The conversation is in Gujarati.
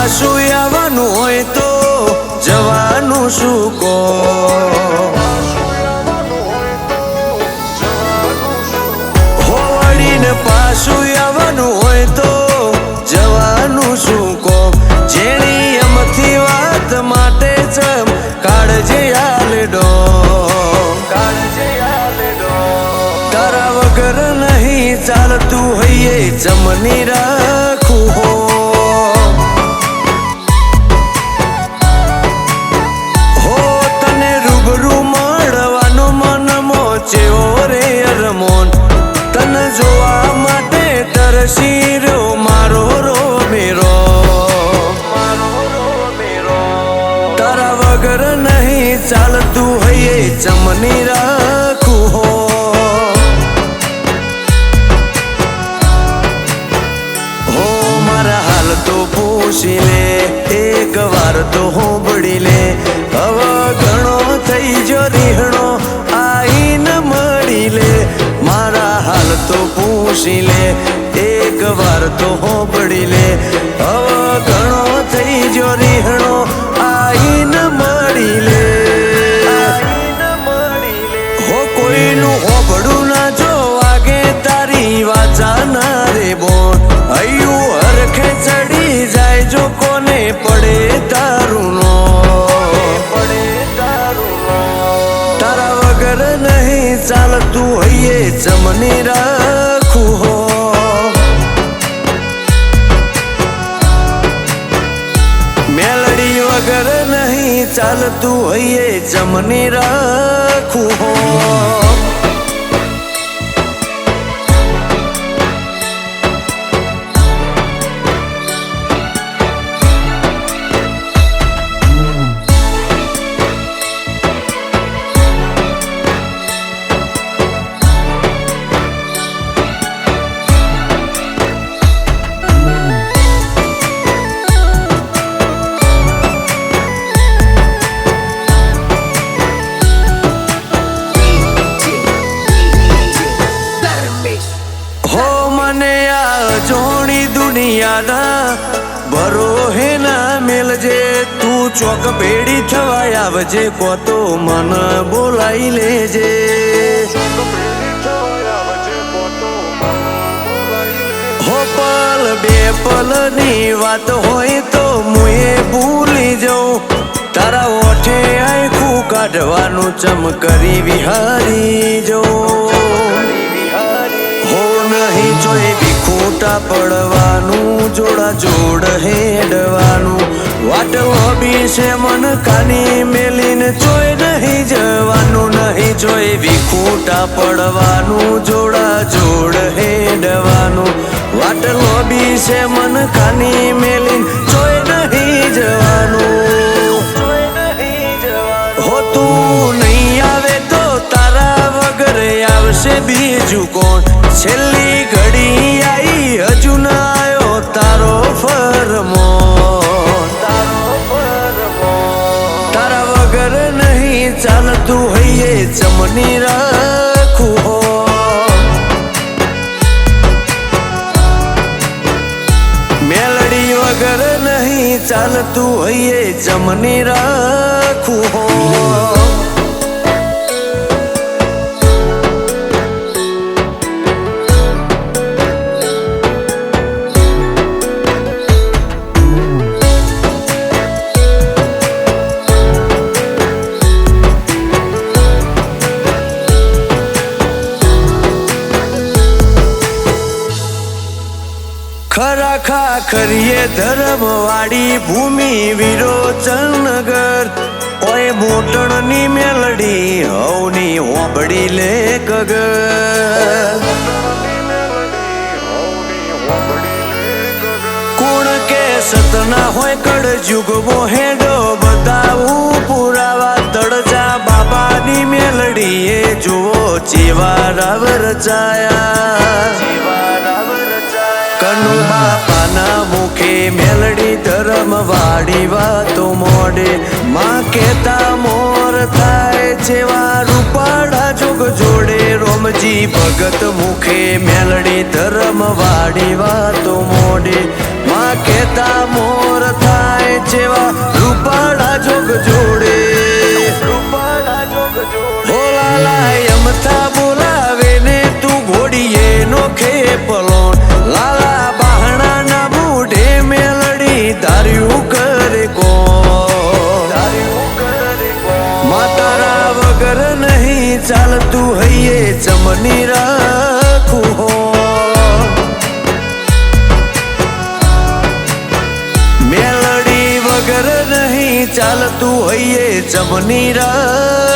પાછું આવવાનું હોય તો જવાનું શું કહો? હો વળીને પાછું આવવાનું હોય તો જવાનું શું કહો? જેની એમથી વાત માટે ચમ કાળજે આલેડો, તારા વગર નહીં ચાલતું હૈયે જમની રાખું હો. હો તને રૂબરૂ મળવાનો મનમો ચેવો રે અરમોન, તને જોવા માટે તરસી રહ્યો મારો રોમેરો. તારા વગર નહીં ચાલતું હૈયે જમની રાખું હો. હો મારા હાલ તો પૂછી લે, એક વાર તો હોંભળી લે. હવે ઘણો થઈ જો રીહણો આઈને મળી લે. મારા હાલ તો પૂછી લે, એક વાર તો હોંભળી લે. હવે ઘણો થઈ જો રીહણો આઈને મળી લે. હો કોઈનું હોભળું ના જો વાગે તારી વાચા ના રે બોન. હૈયું હરખે ચડી જાય જો કોને પડે તારું નો. તારા વગર નહીં ચાલતું હૈયે જમની રાખું હો. મેલડી વગર નહીં ચાલતું હૈયે જમની રાખું હો. જોણી દુનિયાના ભરોહે ના મેલજે. તું ચોક ભેડી થવાય આવજે, કો તો મન બોલાઈ લેજે. હો પલ બે પલની વાત હોય તો મુએ ભૂલી જાઉં. તારા ઓઠે આખું કાઢવાનું ચમ કરી વિહારી જાઉં. હો નહીં જોઈ ખોટા પડવાનું, જોડા જોડ હેડવાનું. વાટવો બી છે મન કાની મેલીને જોઈ નહીં જવાનું. નહીં જોઈ વિખૂટા પડવાનું, જોડા જોડ હેડવાનું. વાટવો બી છે મન કાની મેલીને જોઈ નહીં જવાનું. હો તું નહીં આવે તો તારા વગર આવશે બીજું કોણ? છેલ્લી ઘડી આઈ હજુ ના આયો તારો ફરમોન. તારા વગર નહીં ચાલતું હૈયે જમની રાખું હો. મેલડી વગર નહીં ચાલતું હૈયે જમની રાખું હો. ખરા ખાખરીએ ધર્મવાડી ભૂમિ વિરોચનગર. ઓય મોટણની મેલડી હવની હોબડી લે કગર. કોણ કે સતના હોય કળજુગ મોહેડો બતાવું પુરાવા. તળજા બાબાની મેલડી એ જુઓ જેવા રાવ રચાયા. કનુ બાપાના મુખે મેલડી ધર્મવાડી વાતો મોડે. માં કેતા મોર થાય જેવા રૂપાળા જોગ જોડે. રોમજી ભગત મુખે મેલડી ધર્મવાડી વાતો મોડે. માં માં કેતા મોર થાય જેવા રૂપાળા જોગ જોડે બોલાલા યમથા બોલાવે ને તું ઘોડીએ નો ખેપલો લાલા બહાણા ના બૂઢે મેલડી ધાર્યું કરે કોણ માતારા વગર નહીં ચાલતું હૈયે ચમની રાખું હો મેલડી વગર નહીં ચાલતું હૈયે ચમની રાખું